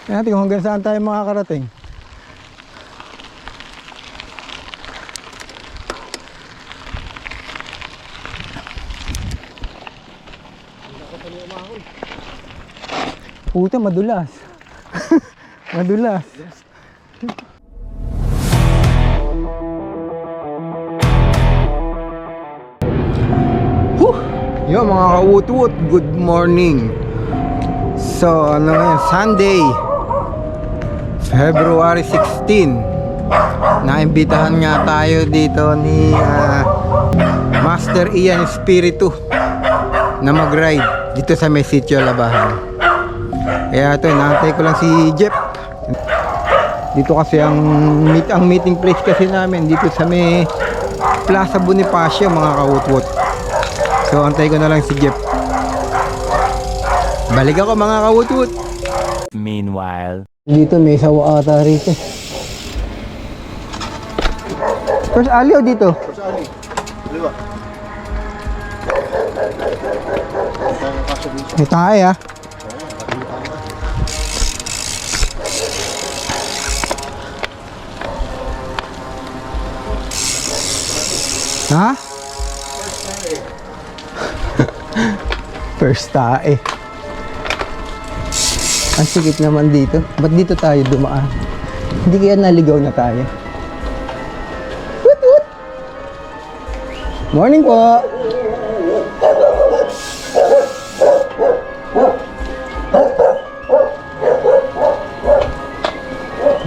Tingnan natin kung hanggang saan tayo makakarating. Puta, madulas. Madulas. Yo mga kawut-wut, good morning. So ano ngayon, Sunday February 16. Naimbitahan nga tayo dito ni Master Ian Espiritu na mag-ride dito sa may sitio Labahan. Kaya ito, inaantay ko lang si Jeff. Dito kasi ang meeting place kasi namin dito sa may Plaza Bonifacio mga kawut-wut. So antay ko na lang si Jeff. Balik ako mga kawut-wut. Meanwhile, dito may sawa ata rito. First ali o dito? First ali. Dalawa. May tayo ah. Ha? First tae. Ang sikip naman dito. Ba't dito tayo dumaan? Hindi kaya naligaw na tayo. Woot woot! Morning po!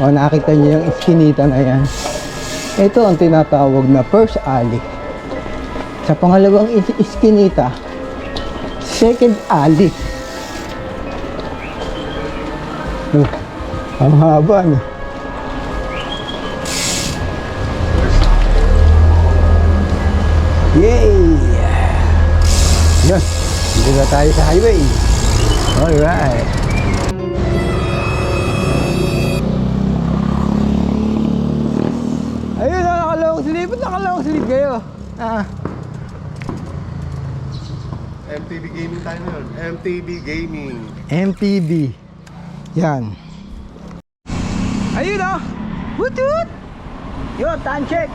O, nakita niyo yung iskinita na yan. Ito ang tinatawag na first alley. Sa pangalawang iskinita, second alley. Ang haba no. Yay! Yes, dito na tayo sa highway. Alright. Ayun, nakalawang silip. Ba't nakalawang silip kayo? MTV Gaming tayo na yun. MTV Gaming. MTV. Yan. Ayun oh. Woot-woot. Yun, time check.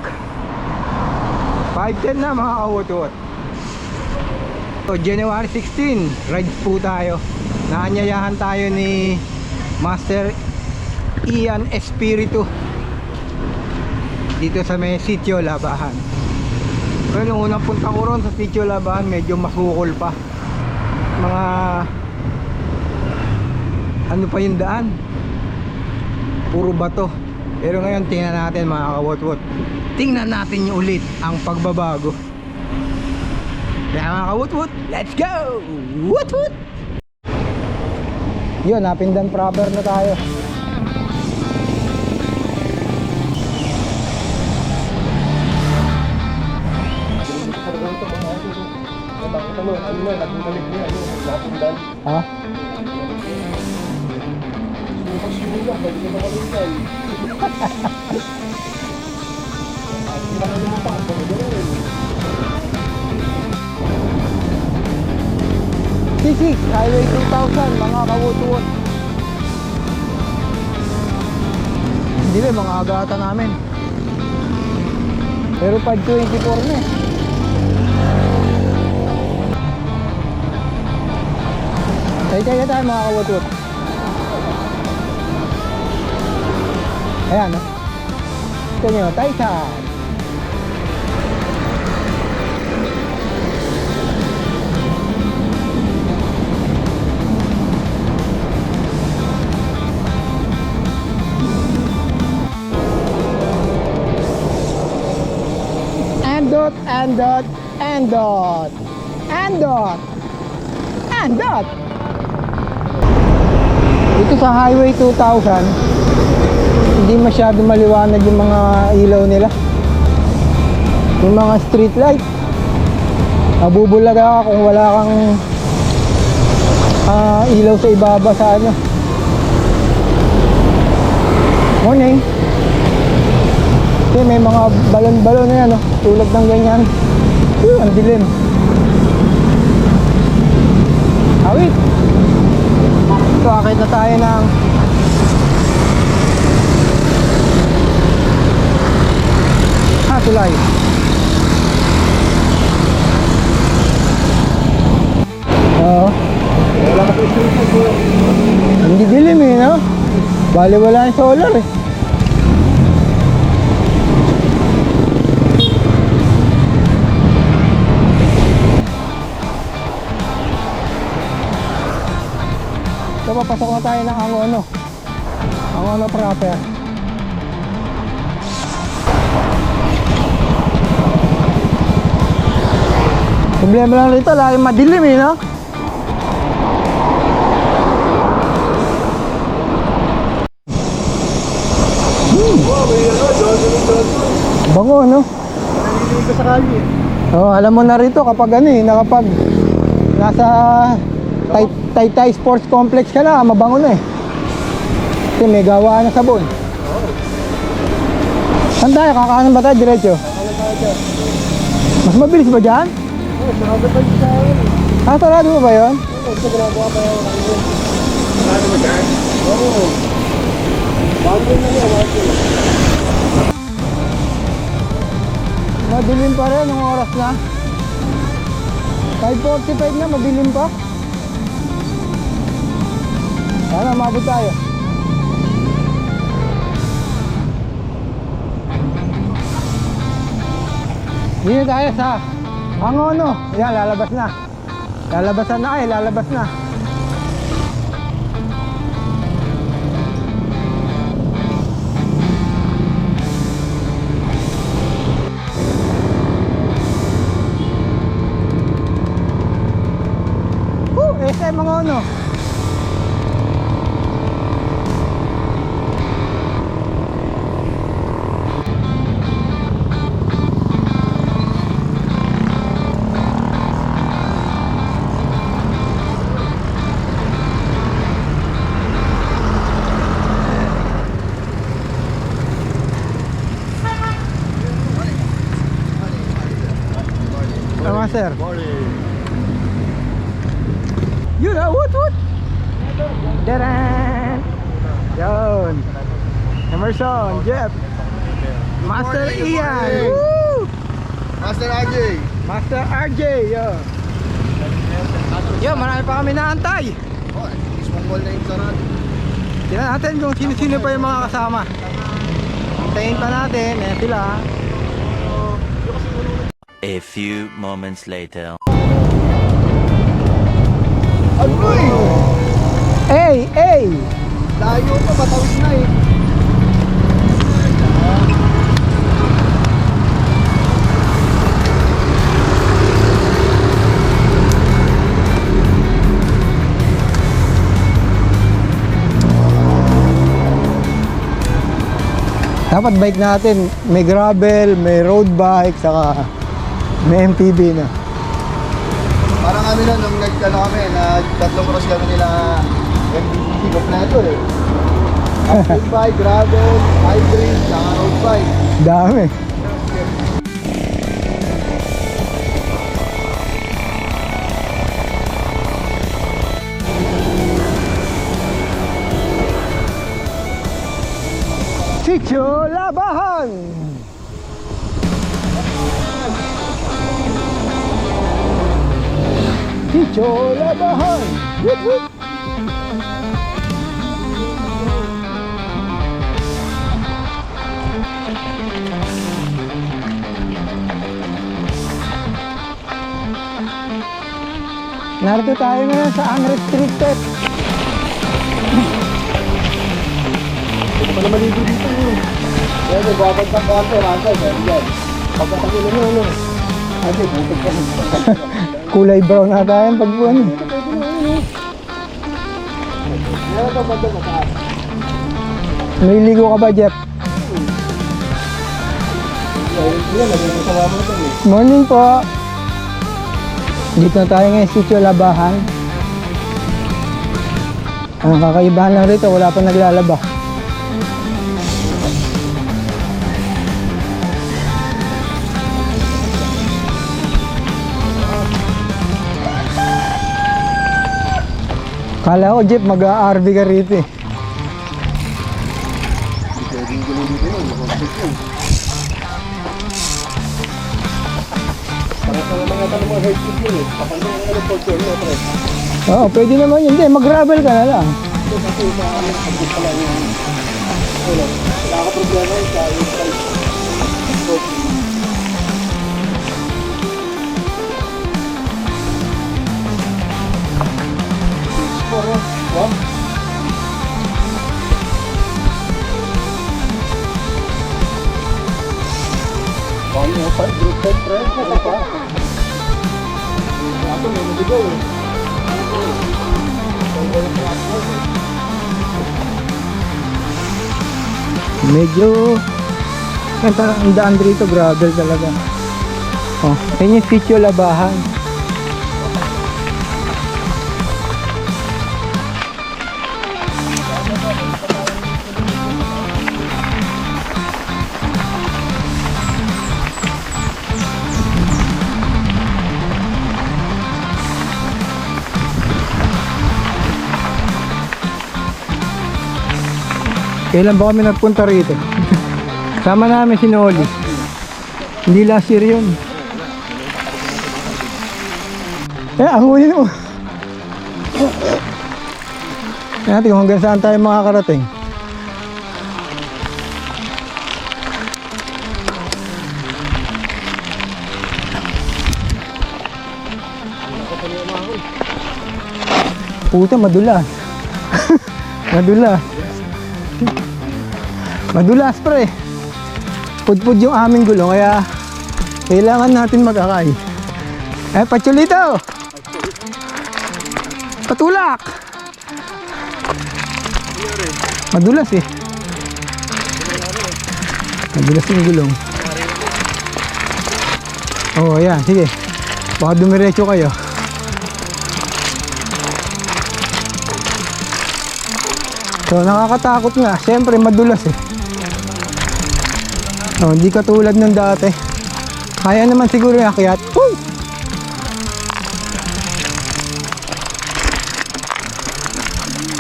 5:10 na mga kawut-wut. So, January 16, rides po tayo. Naanyayahan tayo ni Master Ian Espiritu dito sa may sitio Labahan. Pero nung unang punta ko ron sa sitio Labahan, medyo masukol pa. Mga ano pa yung daan, puro bato. Pero ngayon tingnan natin mga kawut-wut. Tingnan natin yung ulit ang pagbabago. Kaya mga kawut-wut, let's go! Woot-woot! Yun, napindan proper na tayo. Ha? C6, Highway 2000, mga kawut-wut. Hindi ba, mga agata namin. Pero 524 na eh. Tayo tayo mga kawut-wut. Ayan, no? Ito nyo, Taycan. Andot. Dito sa Highway 2000, hindi masyado maliwanag yung mga ilaw nila. Yung mga street light, mabubulaga ka kung wala kang ilaw sa ibaba sa ano. Morning. Kasi may mga balon-balon na yan, no? Tulad ng ganyan. Ang dilim. Awit. So akit na tayo ng tulay. Oo. Wala ka sa Hindi dilim eh, no? Bali wala yung solar eh. So papasok na tayo ng Angono proper. Problema lang rito, laging madilim eh, no? Bango, no? Nalililig ka sa kalye. Oh, alam mo na rito kapag nakapag nasa Taytay Sports Complex ka na, mabango na eh. Kasi may gawaan na sabon. Saan tayo? Kakaanan ba tayo? Diretso? Mas mabilis ba dyan? Oo, sarado pa yung sa akin. Ah, sarado mo ba yun? Oo, sa ginagawa pa yung kalye. Sarado mo dyan? Oo. Bago na yan, bago. Madilim pa rin, ang oras na 5:45 na, madilim pa. Sana mabot tayo. Dito tayo sa Angono. Yan, lalabas na. Lalabas na. SM Angono. Tama, sir. Morning. Yun ah, woot! Daran! Yun! Emerson, Jeff, Master Good Ian! morning. Woo! Master RJ. Master RJ! Yun! Yun, marami pa kami naantay! Oh, mismong wall na yung sarado. Tingnan natin kung sino-sino pa yung mga kasama. Hintayin pa natin, sila. A few moments later. Agoy! Hey! Layo pa, patawid na eh. Dapat bike natin, may gravel, may road bike, saka may MTB na. Parang kami na nung tatlong cross kami nila MVC kompleto eh. Uphill bike, gravel, hybrid, saka road bike. Dami. Sitio Labahan! Sitio Labahan! Woot woot! Narito tayo ngayon sa unrestricted. Hindi pa na maligo dito eh. Kaya nagbabag ng konti, Rantay, meron yan. Pagkatangin na ano. Ate, butik ka rin. Kulay brown na tayo pag buwan. Meron ka ba doon mataas? Naliligo ka ba, Jeff? Yan, lagyan mo sa mama ito eh. Morning po. Dito na tayo ngayon sa Sitio Labahan. Ang kakaibahan lang rito, wala pa naglalaba. Kala ko, Jeff, mag-RV ka rito eh. Hindi pwedeng gulo dito yun. Makonflict yun. Oo, pwede naman yun. Hindi, mag-gravel ka na lang. Medyo ang daan dito, gravel talaga. Oh, yan yung sitio Labahan. Kailan ba kami nagpunta rito? Sama namin si Noli. Hindi last year yun. Ahuyin mo. Natin kung hanggang saan tayo makakarating. Puta, madulas. Madulas. Madulas pre. Pudpud yung aming gulong kaya kailangan natin mag-akay. Patsulito. Patulak. Madulas eh. Madulas yung gulong. Oh, ayan, sige. Baka dumiretso kayo. So, nakakatakot nga. Siyempre, madulas eh. Oh, hindi katulad ng dati. Kaya naman siguro yung akyat. Woo!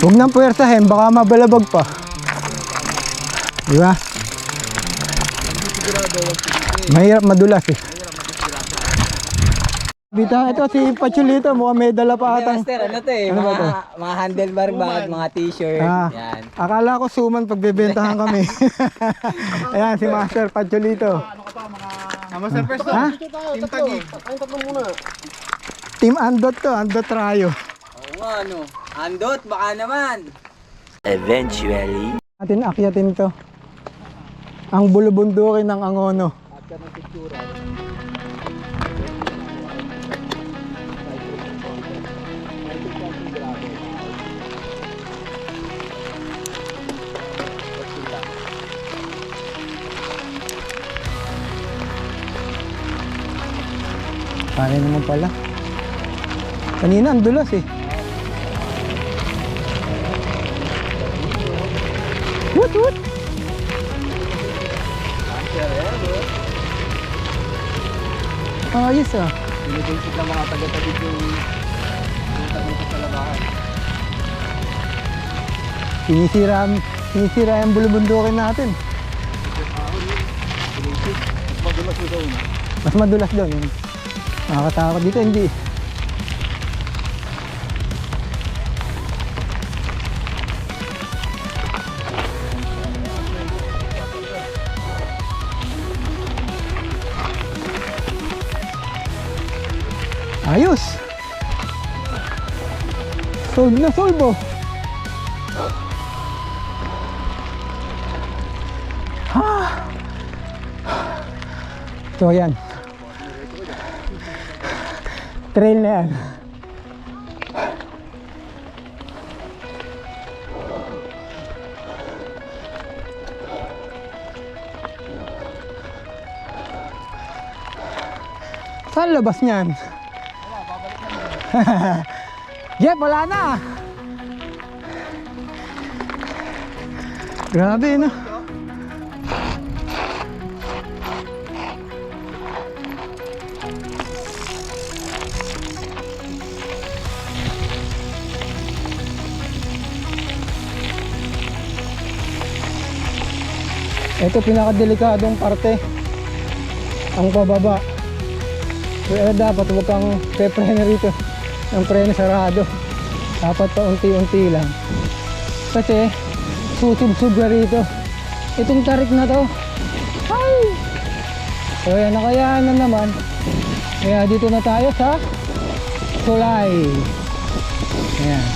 Huwag nang puwersahin, baka mabalabag pa. Diba? Mahirap madulas eh. Bita, ito si Patsulito, mukhang may dala pa ata. Master, ano to eh, Ano ba to? mga handlebar bag, mga t-shirt, yan. Akala ko suman pagbebentahan kami. Ayan si Master Patsulito. Master Person, Ha? Team Tagi. Ang tatlo muna. Team Andot to, Andot Rayo. Oo nga, ano, andot, baka naman. Eventually. Atin akyatin to. Ang bulubundukin ng Angono. Kaya naman pala. Kanina ang dulas eh. Woot woot! Ayos ah. Binibisit ng mga taga-tagid yung dito sa Labahan. Sinisira yung bulubundukin natin. Madulas ito una. Mas madulas doon. Nakakatakot dito, hindi. Ayos! Solve na solve oh! So yan. Trail na yan. Saan labas niyan? Jeff, wala na. Grabe no. Ito pinakadelikadong parte, ang pababa. Kaya dapat huwag kang pe-preno rito. Ang preno sarado. Dapat pa unti-unti lang. Kasi susub-sub na rito. Itong tarik na to. Ay! So yan, nakayaan na naman. Kaya dito na tayo sa Tulay. Ayan.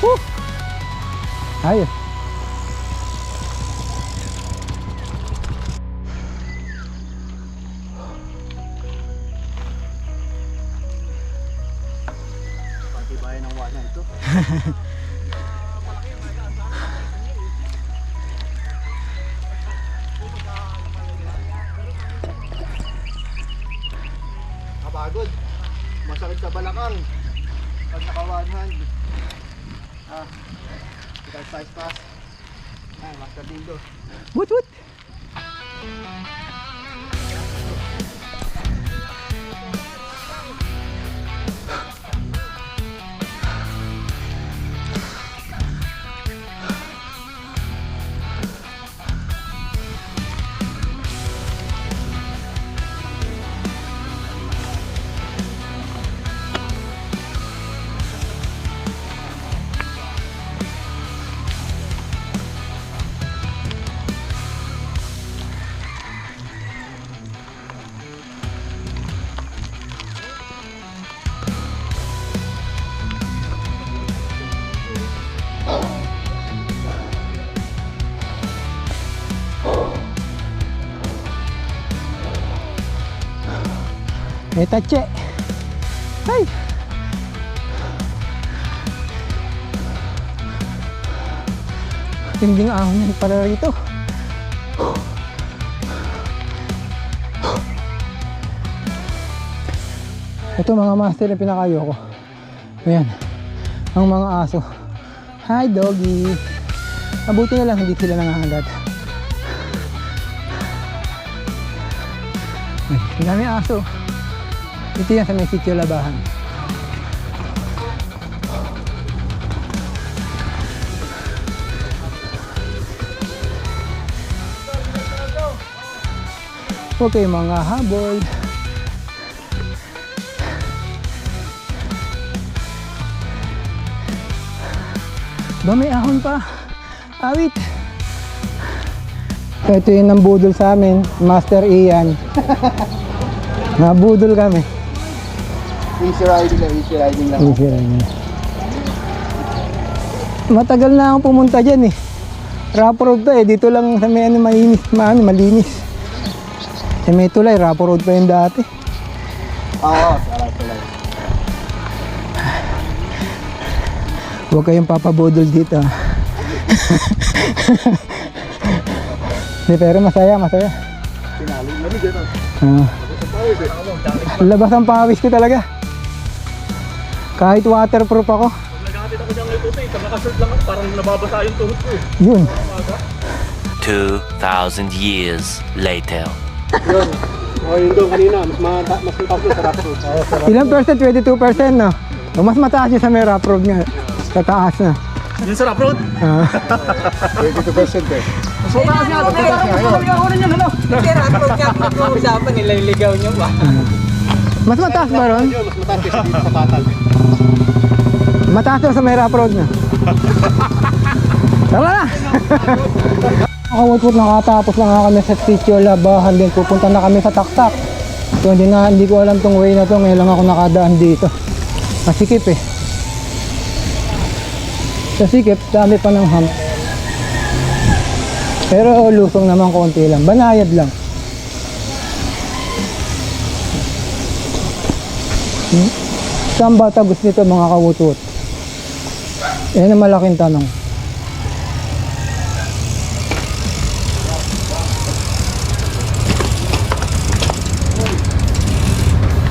Woo! Ayos. Patibayan ng wala ito. Kapagod. Masakit sa balakang. Pag naka one hand. Kita size pass. Ay, master dindo. Woot woot! May tatse. Ay! Tinding ahon yan para rito. Ito mga master na pinakayo ko. Ayan. Ang mga aso. Hi doggy. Mabuti na lang hindi sila nangangagat. Ay, ang dami aso. Ito yan sa may sitio Labahan. Huwag kayong mga habol. Ba may ahon pa. Awit. Ito yung nambudol sa amin, Master Ian. Nabudol kami. Easy riding lang, easy riding lang. Easy riding. Matagal na akong pumunta dyan eh. Rough road to eh. Dito lang sa may ano, malinis. Sa may tulay, rough road pa yung dati. Oo, sarap tulay. Huwag kayong papabudol dito. Pero masaya, masaya. Pinalo, lamig ito. Labas ang pawis ko talaga. Kahit waterproof ako. Nagkakapit ako dyan ngayon ito, nakashirt lang ako, parang nababasa yung tuhod ko. Yun. 2,000 years later. Yun. O yun doon kanina, mas mataas yung sarap ko. Ilang percent? 22% no? O, mas mataas yung sa may rough road nga. Sa taas na. Yung sarap road? 22% eh. So taas nga, taas nga. Ako rin yan, ano? Kasi rapod nga pag-uusapan, nililigaw nyo ba? Mas mataas ba ron? Yun, mas mataas kasi dito sa Batal. Mataas yung sa may rough road na. Tara na! Nakawat-wat nakatapos na nga kami sa sitio Labahan din. Pupunta na kami sa Taktak. So hindi ko alam tong way na to. Ngayon lang ako nakadaan dito. Masikip eh. Sa sikip, dami pa ng hump. Pero lusong naman konti lang. Banayad lang. Saan ba tagos nito mga kawutwot? Yan ang malaking tanong.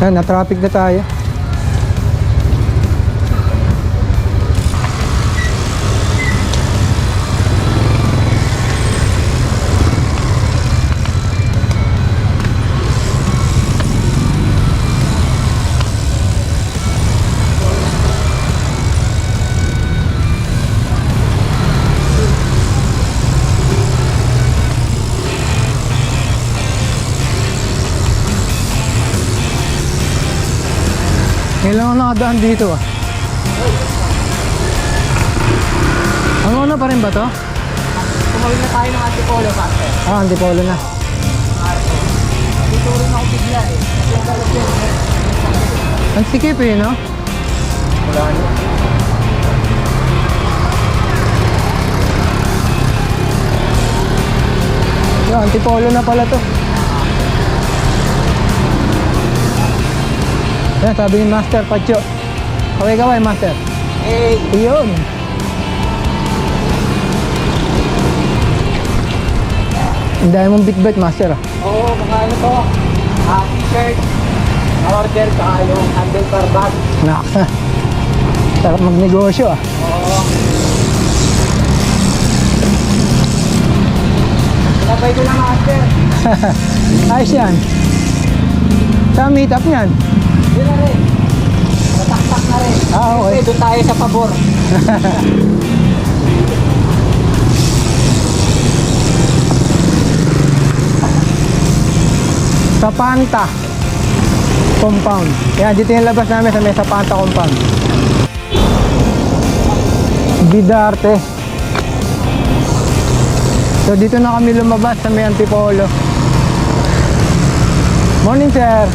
Na-traffic na tayo. Ngayon lang ako nakadaan dito ah. Ano pa rin ba to? Tumawid na tayo ng Antipolo, Master. Ah, Antipolo na. Dito rin ako bigla eh. Ang sikip eh, no? Wala nyo. Yo, Antipolo na pala to. Yan, sabi ni Master Pacho. Kaway, Master. Eh, Iyon. Ang dami mong bitbit, Master ah. oo, mga ano to. T-shirt, order, saka yung handlebar bag. Naka. Sarap magnegosyo ah. Oo. Sabay ko na, Master. Ayos yan. Sa meet up niyan. Yun na rin. Nataktak na rin. Ah, okay. Siyempre, doon tayo sa pabor. Sa Panta Compound. Yan, dito yung labas namin sa may sa Panta Compound. Bidarte. So dito na kami lumabas sa may Antipolo. Morning, sir.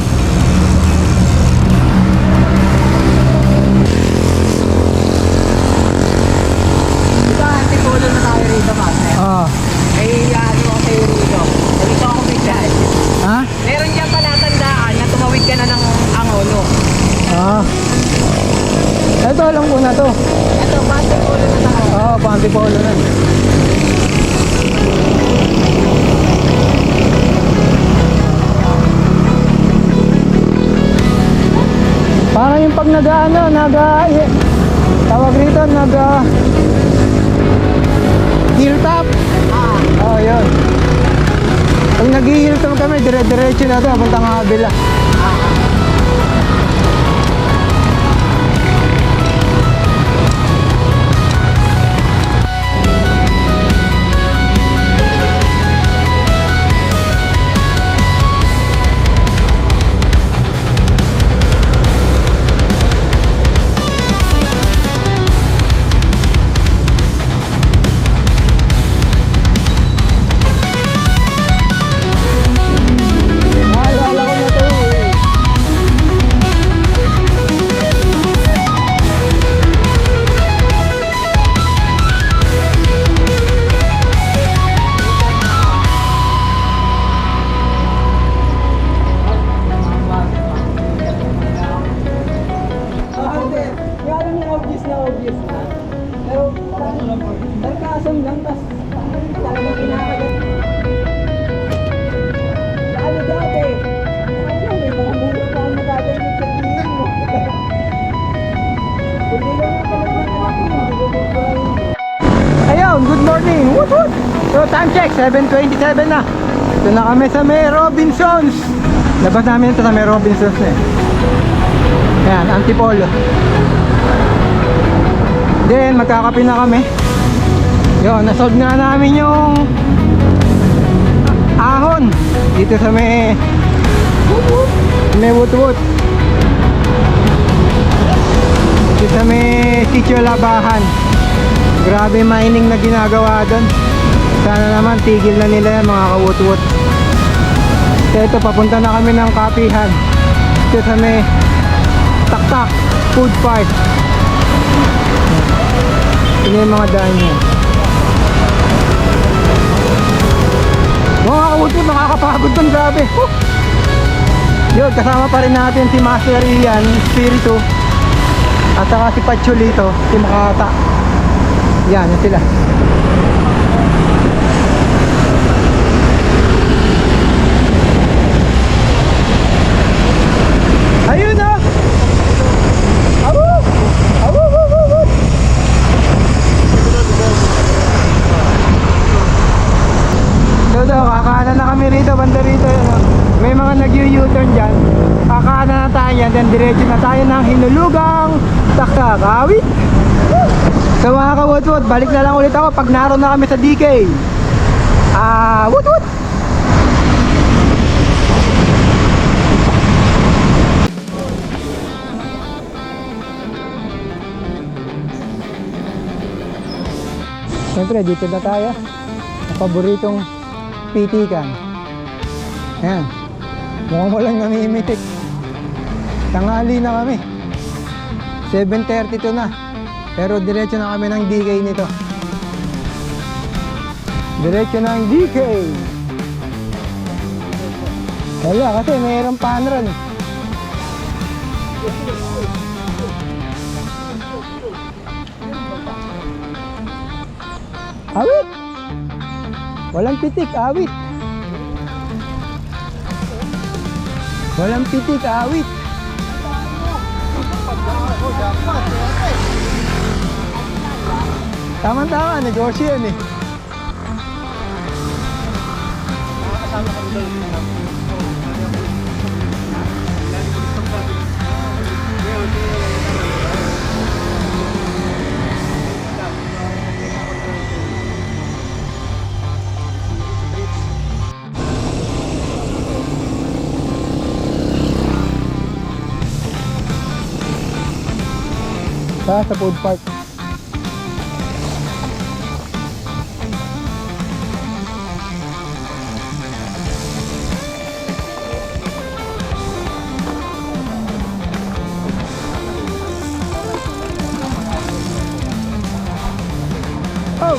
Diba, Antipolo na tayo rito, Master? Ah. Eh, ano ako sa'yo rito. Dito ako bigla eh. Ha? Meron dyan palatandaan na tumawid ka na ng Angono. Ah. Ito, alam ko na to. Ito, Antipolo na tayo. Oo, pa Antipolo na. Parang yung pag tawag rito, hilltop. Oh, yun. Pag nag-hilltop kami, dire-diretso na to, puntang kabila. Naalala ko na to eh. Yung obvious na. Pero parang sarcasm lang, tas talagang kinakagat. Ano dati? Ano, may mga mula pa ang nagagawin sa tingin mo. Kundi lang ang talagang Ayun, good morning. Woot woot. So time check, 7:27 na. Ito na kami sa may Robinsons. Labas namin ito sa may Robinsons na eh. Ayan, Antipolo. Then, magkakape na kami. Yun, nasolve na namin yung ahon dito sa may woot-woot. Dito sa may Sitio Labahan. Grabe mining na ginagawa doon. Sana naman tigil na nila yan mga ka-woot-woot. Kaya ito, papunta na kami ng kapihan. Dito sa may Taktak Food Park. Ito yung mga daan niya. Mga ka-woot-woot, makakapagod doon, grabe. Yun, kasama pa rin natin si Master Ian Espiritu. At saka si Pacholito, si Makata. Yan, yun sila. Ayun na! Awu! Awu! Awu! So, kakanan na kami rito, banda rito. May mga nag-u-turn dyan. Kakanan na tayo yan, then diretso na tayo ng Hinulugang Taktakawit. So mga ka-woot-woot, balik na lang ulit ako pag naroon na kami sa DK. Woot-woot! Siyempre, dito na tayo. Ang paboritong pitikan. Ayan. Mukhang walang namimitik. Tanghali na kami. 7:32 na. Pero diretso na kami ng DK nito. Diretso na ang DK. Wala kasi mayroong panran. Awit! Walang pitik, awit! Walang pitik, awit! Tama-tama, negosyo yan eh. Sa food park. Oh!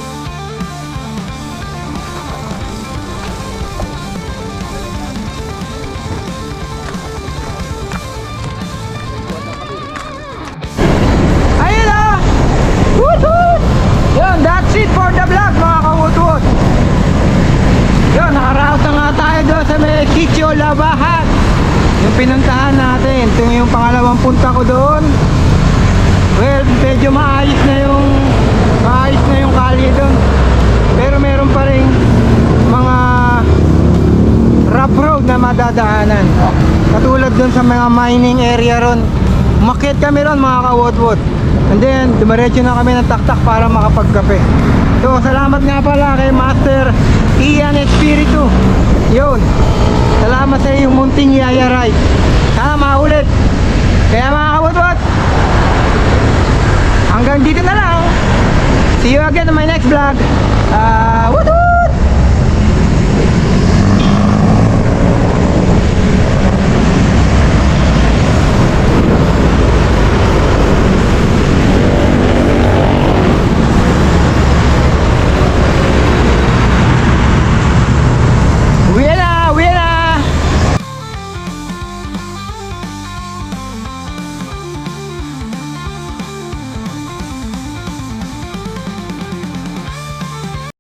Ayun na! Woot-woot! Yun, that's it for the vlog mga ka-woot-woot. Yun, nakaraos na nga tayo doon sa may Sitio Labahan. Yung pinuntahan natin. Ito yung pangalawang punta ko doon. Well, medyo maayos na yung kalye doon. Pero meron pa rin mga rough road na madadaanan. Katulad doon sa mga mining area ron. Umakyat kami ron mga ka-woot-woot. And then, dumiretso na kami ng taktak para makapagkape. So, salamat nga pala kay Master Ian Espiritu. Yun. Salamat sa iyong munting yaya ride. Sana maulit. Kaya mga ka-woot-woot, hanggang dito na lang. See you again on my next vlog. Woohoo!